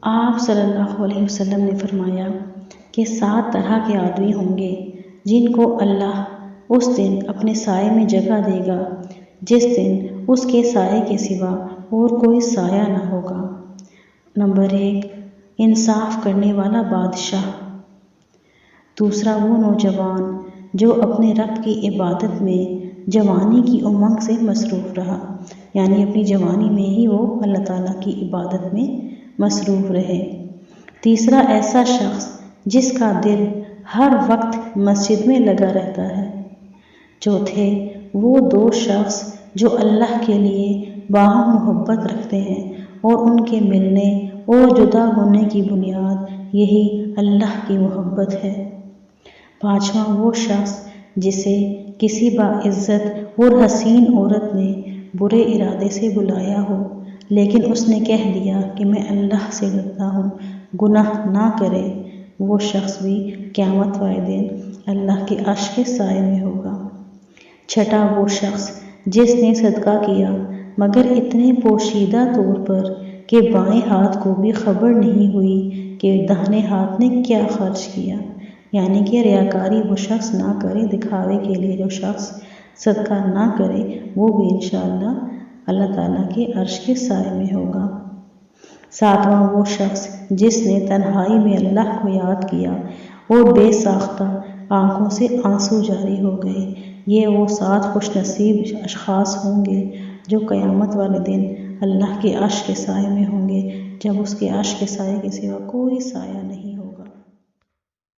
آپ صلی اللہ علیہ وسلم نے فرمایا کہ 7 طرح کے آدمی ہوں گے جن کو اللہ اس دن اپنے سائے میں جگہ دے گا جس دن اس کے سائے کے سوا اور کوئی سایہ نہ ہوگا۔ نمبر 1، انصاف کرنے والا بادشاہ۔ دوسرا، وہ نوجوان جو اپنے رب کی عبادت میں جوانی کی امنگ سے مصروف رہا، یعنی اپنی جوانی میں ہی وہ اللہ تعالیٰ کی عبادت میں مصروف رہے۔ تیسرا، ایسا شخص جس کا دل ہر وقت مسجد میں لگا رہتا ہے۔ چوتھے، وہ 2 شخص جو اللہ کے لیے باہم محبت رکھتے ہیں اور ان کے ملنے اور جدا ہونے کی بنیاد یہی اللہ کی محبت ہے۔ پانچواں، وہ شخص جسے کسی باعزت اور حسین عورت نے برے ارادے سے بلایا ہو لیکن اس نے کہہ دیا کہ میں اللہ سے ڈرتا ہوں، گناہ نہ کرے، وہ شخص بھی قیامت والے دن اللہ کے عرش کے سائے میں ہوگا۔ چھٹا، وہ شخص جس نے صدقہ کیا مگر اتنے پوشیدہ طور پر کہ بائیں ہاتھ کو بھی خبر نہیں ہوئی کہ داہنے ہاتھ نے کیا خرچ کیا، یعنی کہ ریاکاری وہ شخص نہ کرے، دکھاوے کے لیے جو شخص صدقہ نہ کرے وہ بھی انشاءاللہ اللہ تعالیٰ کے عرش کے سائے میں ہوگا۔ ساتواں، وہ شخص جس نے تنہائی میں اللہ کو یاد کیا اور بے ساختہ آنکھوں سے آنسو جاری ہو گئے۔ یہ وہ 7 خوش نصیب اشخاص ہوں گے جو قیامت والے دن اللہ کے عرش کے سائے میں ہوں گے، جب اس کے عرش کے سائے کے سوا کوئی سایہ نہیں